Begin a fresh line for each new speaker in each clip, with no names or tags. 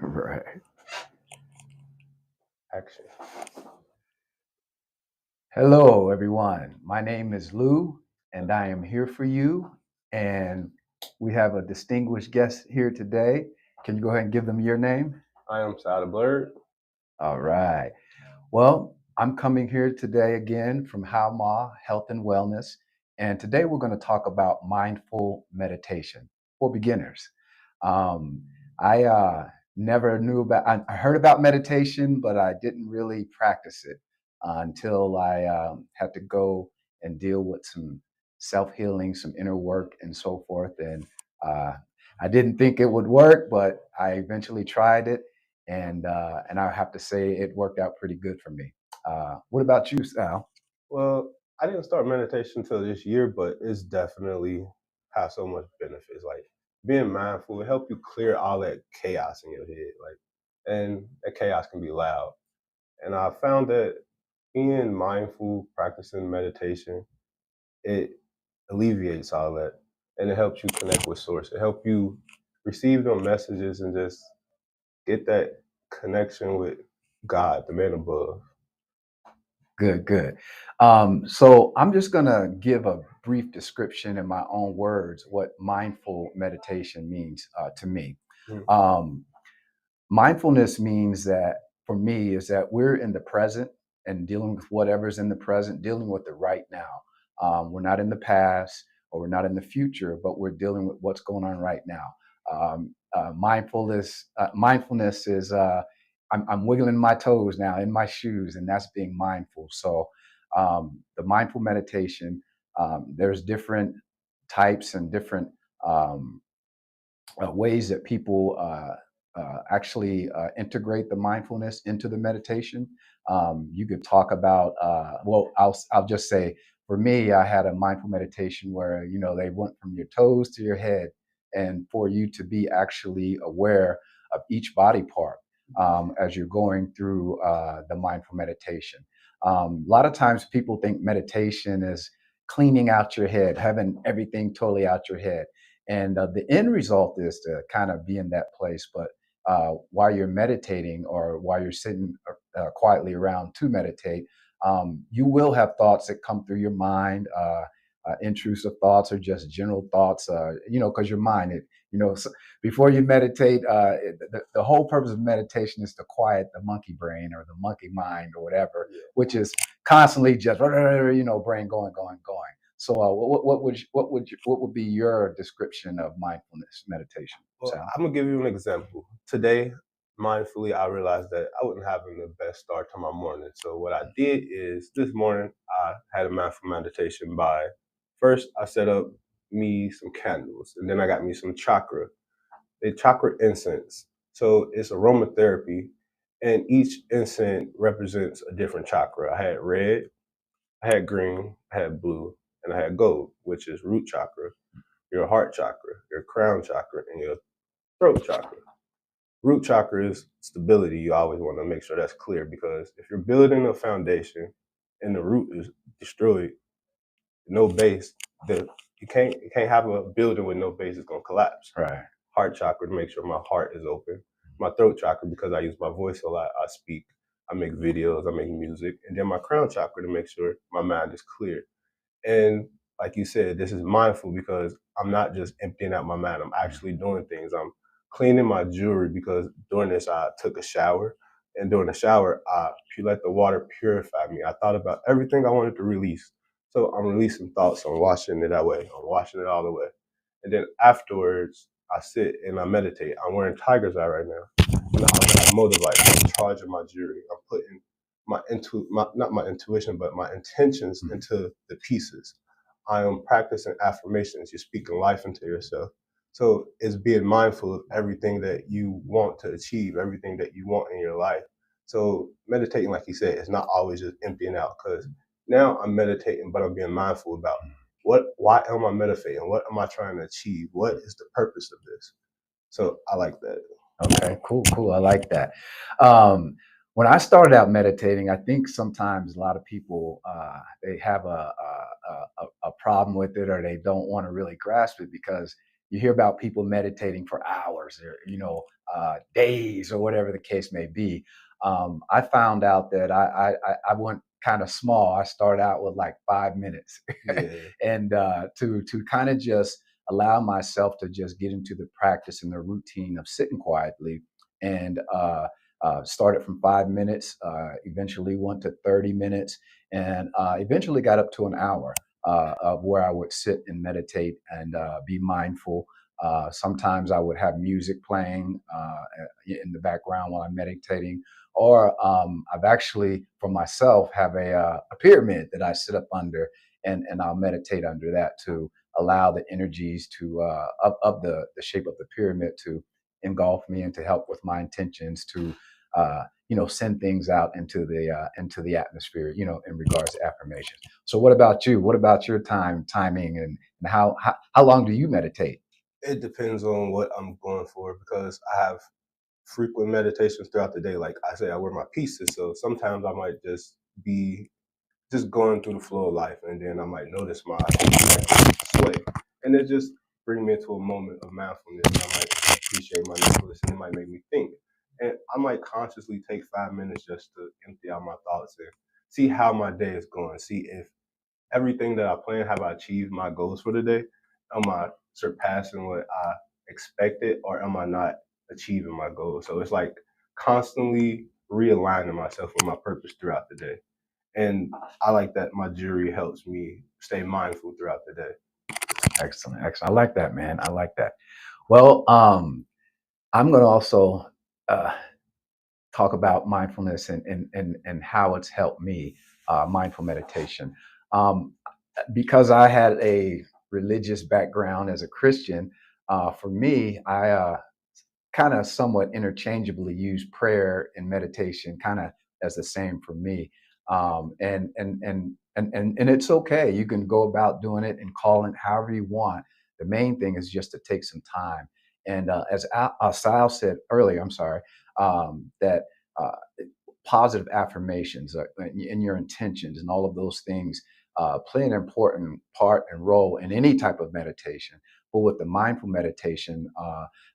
Right.
Action.
Hello, everyone. My name is Lou, and I am here for you. And we have a distinguished guest here today. Can you go ahead and give them your name?
I am H.O.W.M.A.W.
All right. Well, I'm coming here today again from H.O.W.M.A.W, Health and Wellness. And today we're going to talk about mindful meditation for beginners. Um, I never knew about, I heard about meditation, but I didn't really practice it until I had to go and deal with some self healing, some inner work, and so forth. And uh, I didn't think it would work, but I eventually tried it and I have to say it worked out pretty good for me. What about you, Sal?
Well, I didn't start meditation until this year, but it's definitely has so much benefits. Like being mindful, it help you clear all that chaos in your head. And that chaos can be loud. And I found that being mindful, practicing meditation, it alleviates all that, and it helps you connect with source. It helps you receive them messages and just get that connection with God, the man above.
Good, good. So I'm just going to give a brief description in my own words what mindful meditation means to me.
Mm.
Um, Mindfulness means that for me is that we're in the present and dealing with whatever's in the present, dealing with the right now. We're not in the past or we're not in the future, but we're dealing with what's going on right now. Mindfulness is I'm wiggling my toes now in my shoes, and that's being mindful. So the mindful meditation, there's different types and different um, ways that people actually integrate the mindfulness into the meditation. You could talk about, I'll just say, for me, I had a mindful meditation where they went from your toes to your head, and for you to be actually aware of each body part as you're going through the mindful meditation. A lot of times, people think meditation is cleaning out your head, having everything totally out your head and the end result is to kind of be in that place. But while you're meditating or while you're sitting quietly around to meditate, you will have thoughts that come through your mind, intrusive thoughts or just general thoughts, because your mind, so before you meditate, the whole purpose of meditation is to quiet the monkey brain or the monkey mind or whatever,
Yeah.
which is constantly just, brain going, going, going. So, what would be your description of mindfulness meditation,
Well,
Sal?
I'm gonna give you an example. Today, mindfully, I realized that I wasn't having the best start to my morning. So what I did is this morning I had a mindful meditation by first I set up me some candles, and then I got me some chakra incense. So it's aromatherapy, and each incense represents a different chakra. I had red, I had green, I had blue, and I had gold, which is root chakra, your heart chakra, your crown chakra, and your throat chakra. Root chakra is stability. You always want to make sure that's clear because if you're building a foundation and the root is destroyed, no base, the you can't have a building with no base. It's gonna collapse.
Right.
Heart chakra to make sure my heart is open. My throat chakra because I use my voice a lot. I speak. I make videos. I make music, and then my crown chakra to make sure my mind is clear. And like you said, this is mindful because I'm not just emptying out my mind. I'm actually doing things. I'm cleaning my jewelry because during this I took a shower. And during the shower, I let the water purify me. I thought about everything I wanted to release. So I'm releasing thoughts. I'm washing it that way. I'm washing it all the way. And then afterwards, I sit and I meditate. I'm wearing tiger's eye right now. And I'm motivated. I'm charging my jewelry. I'm putting not my intuition, but my intentions
Mhm.
into the pieces. I am practicing affirmations. You're speaking life into yourself. So it's being mindful of everything that you want to achieve, everything that you want in your life. So meditating, like you said, is not always just emptying out because now I'm meditating, but I'm being mindful about why am I meditating? What am I trying to achieve? What is the purpose of this? So I like that.
Okay, cool, cool. I like that. Um, when I started out meditating, I think sometimes a lot of people they have a problem with it, or they don't want to really grasp it because you hear about people meditating for hours or days or whatever the case may be. I found out that I went kind of small. I started out with like 5 minutes,
Yeah.
and to kind of just allow myself to just get into the practice and the routine of sitting quietly, and started from 5 minutes, eventually went to 30 minutes, and eventually got up to an hour of where I would sit and meditate and be mindful. Sometimes I would have music playing in the background while I'm meditating, or I've actually, for myself, have a pyramid that I sit up under, and I'll meditate under that to allow the energies to of the shape of the pyramid to engulf me and to help with my intentions to send things out into the atmosphere, in regards to affirmations. So what about you? What about your timing, and how long do you meditate?
It depends on what I'm going for because I have frequent meditations throughout the day. Like I say, I wear my pieces, so sometimes I might just be just going through the flow of life, and then I might notice my neck sway, and it just bring me into a moment of mindfulness. And I might appreciate my mindfulness, and it might make me think. And I might consciously take 5 minutes just to empty out my thoughts and see how my day is going. See if everything that I plan, have I achieved my goals for the day? Am I surpassing what I expected, or am I not achieving my goals? So it's like constantly realigning myself with my purpose throughout the day. And I like that my jury helps me stay mindful throughout the day.
Excellent, excellent. I like that, man. I like that. Well, I'm going to also uh, talk about mindfulness and how it's helped me, mindful meditation. Um, because I had a religious background as a Christian, for me, I kind of somewhat interchangeably use prayer and meditation kind of as the same for me. And it's okay. You can go about doing it and calling it however you want. The main thing is just to take some time. And as Sal said earlier, I'm sorry, that uh, positive affirmations and your intentions and all of those things play an important part and role in any type of meditation. But with the mindful meditation,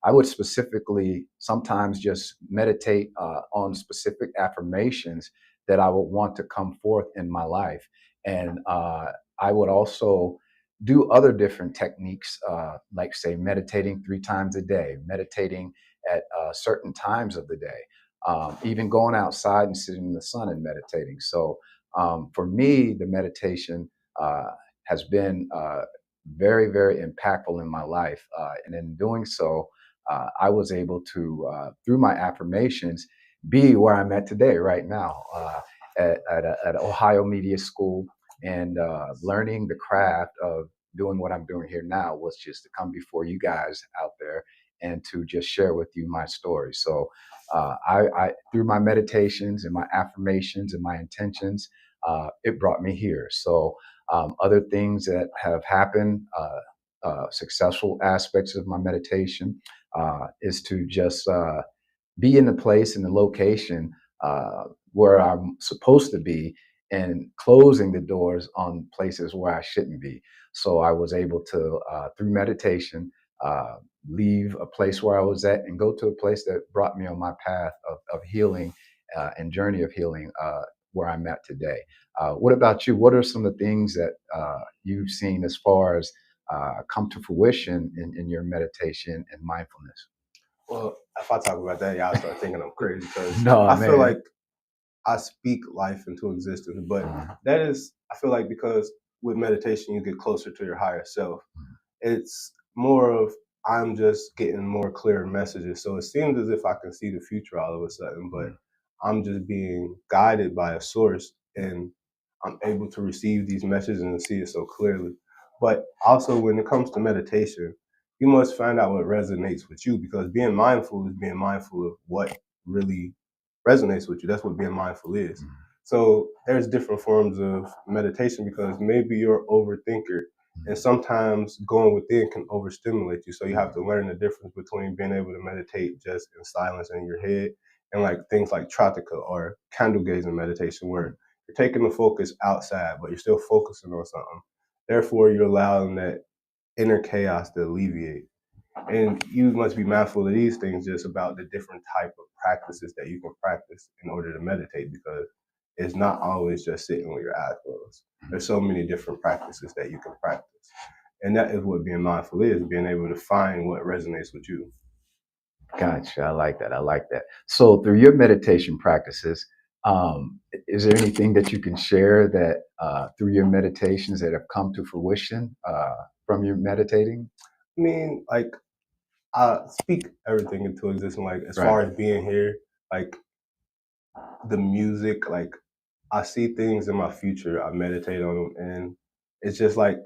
I would specifically sometimes just meditate on specific affirmations that I would want to come forth in my life. And I would also do other different techniques, like, say, meditating 3 times a day, meditating at certain times of the day, even going outside and sitting in the sun and meditating. So for me, the meditation has been very, very impactful in my life. And in doing so, I was able to, through my affirmations, be where I'm at today, right now, at Ohio Media School, and learning the craft of doing what I'm doing here now was just to come before you guys out there and to just share with you my story. So I through my meditations and my affirmations and my intentions, it brought me here. So other things that have happened, successful aspects of my meditation, is to just be in the place and the location where I'm supposed to be, and closing the doors on places where I shouldn't be. So I was able to, through meditation, uh, leave a place where I was at and go to a place that brought me on my path of healing and journey of healing, where I'm at today. What about you? What are some of the things that you've seen as far as come to fruition in your meditation and mindfulness?
Well, if I talk about that, y'all start thinking I'm crazy because
No,
I feel
man.
like I speak life into existence. But
Mhm.
that is, I feel like because with meditation, you get closer to your higher self. It's more of I'm just getting more clear messages. So it seems as if I can see the future all of a sudden, but
Mhm.
I'm just being guided by a source and I'm able to receive these messages and see it so clearly. But also when it comes to meditation, you must find out what resonates with you because being mindful is being mindful of what really resonates with you. That's what being mindful is.
Mhm.
So there's different forms of meditation because maybe you're an overthinker and sometimes going within can overstimulate you. So you have to learn the difference between being able to meditate just in silence in your head and like things like Tratica or candle gazing meditation, where you're taking the focus outside, but you're still focusing on something. Therefore, you're allowing that inner chaos to alleviate. And you must be mindful of these things, just about the different type of practices that you can practice in order to meditate, because it's not always just sitting with your eyes closed. There's so many different practices that you can practice. And that is what being mindful is, being able to find what resonates with you.
Gotcha. I like that. I like that. So, through your meditation practices, is there anything that you can share that through your meditations that have come to fruition from your meditating?
I mean, like, I speak everything into existence. Like, as
Right.
far as being here, like the music, like I see things in my future, I meditate on them, and it's just like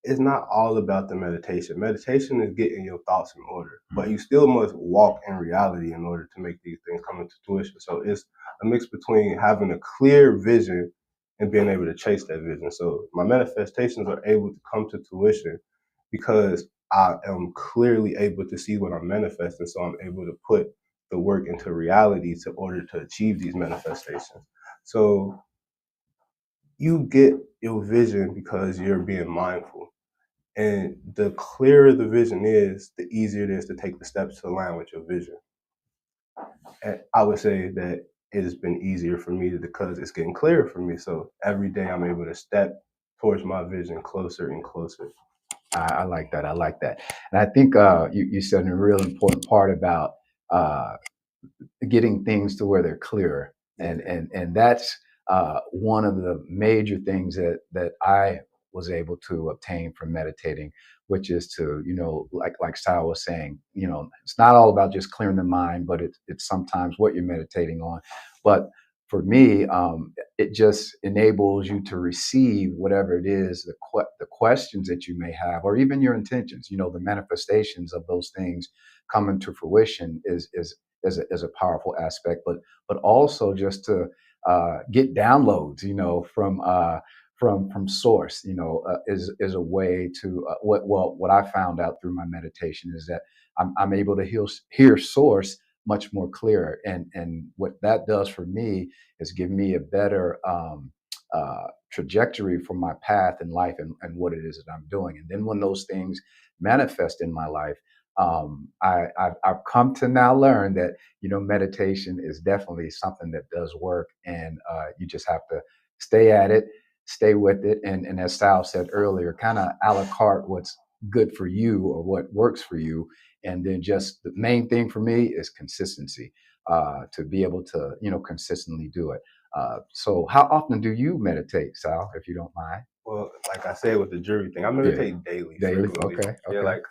it's not all about the meditation. Meditation is getting your thoughts in order, but
Mhm.
you still must walk in reality in order to make these things come into fruition. So it's a mix between having a clear vision and being able to chase that vision. So my manifestations are able to come to fruition because I am clearly able to see what I'm manifesting. So I'm able to put the work into reality to order to achieve these manifestations. So you get your vision because you're being mindful. And the clearer the vision is, the easier it is to take the steps to align with your vision. And I would say that it has been easier for me because it's getting clearer for me. So every day I'm able to step towards my vision closer and closer.
I like that. I like that. And I think you said a real important part about uh, getting things to where they're clearer, and
Yeah.
that's one of the major things that I was able to obtain from meditating, which is to, like Sal was saying, it's not all about just clearing the mind, but it's sometimes what you're meditating on. But for me, it just enables you to receive whatever it is, the questions that you may have, or even your intentions. The manifestations of those things coming to fruition is a powerful aspect, but also just to get downloads, from source, is a way to what I found out through my meditation is that I'm able to hear source much more clearer, and what that does for me is give me a better trajectory for my path in life, and what it is that I'm doing. And then when those things manifest in my life, I've come to now learn that meditation is definitely something that does work, and you just have to stay at it, stay with it, and as Sal said earlier, kind of a la carte what's good for you or what works for you, and then just the main thing for me is consistency, to be able to consistently do it. So, how often do you meditate, Sal, if you don't mind?
Well, like I said with the jury thing, I
Yeah,
meditate daily,
daily.
frequently.
Okay,
Yeah,
okay.
like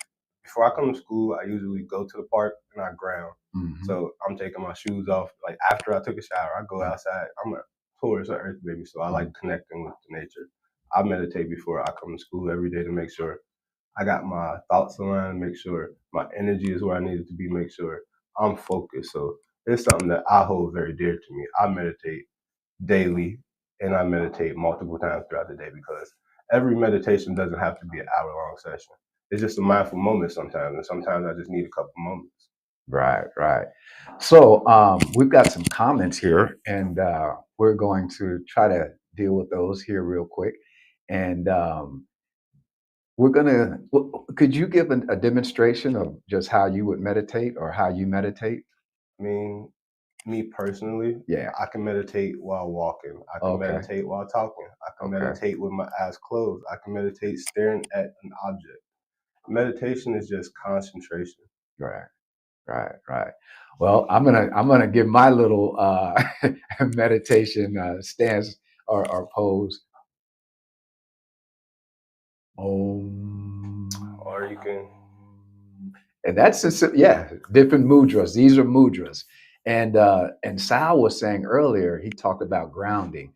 before I come to school, I usually go to the park and I ground.
Hmm.
So I'm taking my shoes off. Like after I took a shower, I go outside. I'm a tourist, an earth baby, so I like connecting with the nature. I meditate before I come to school every day to make sure I got my thoughts aligned, make sure my energy is where I need it to be, make sure I'm focused. So it's something that I hold very dear to me. I meditate daily and I meditate multiple times throughout the day because every meditation doesn't have to be an hour long session. It's just a mindful moment sometimes, and sometimes I just need a couple moments.
Right, right. So we've got some comments here, and we're going to try to deal with those here real quick. And we're gonna. Could you give a demonstration of just how you would meditate or how you meditate?
I mean, me personally,
Yeah.
I can meditate while walking. I can
Okay.
meditate while talking. I can
Okay.
meditate with my eyes closed. I can meditate staring at an object. Meditation is just concentration.
Right. Right. Right. Well, I'm gonna give my little meditation stance or pose. Om.
Or you can,
And that's yeah, different mudras. These are mudras. And Sal was saying earlier, he talked about grounding.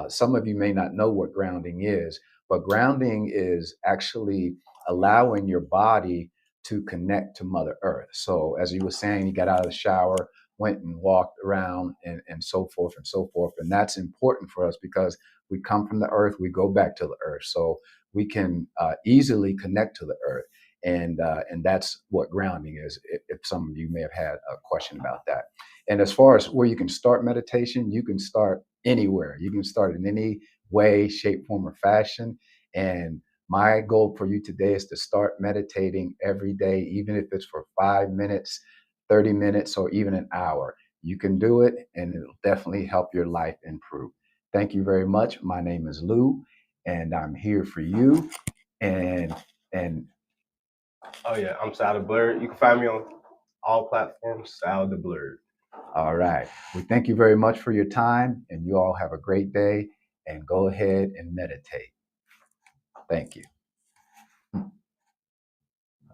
Some of you may not know what grounding is, but grounding is actually allowing your body to connect to Mother Earth. So as he was saying, he got out of the shower, went and walked around, and so forth and so forth. And that's important for us because we come from the earth, we go back to the earth. So we can easily connect to the earth, and that's what grounding is. If some of you may have had a question about that, and as far as where you can start meditation, you can start anywhere. You can start in any way, shape, form, or fashion, and My goal for you today is to start meditating every day, even if it's for 5 minutes, 30 minutes, or even an hour. You can do it, and it'll definitely help your life improve. Thank you very much. My name is Lou, and I'm here for you. And and
Oh yeah, I'm Sal the Blurred. You can find me on all platforms, Sal the Blurred.
all right, we thank you very much for your time, and you all have a great day. And go ahead and meditate. Thank you.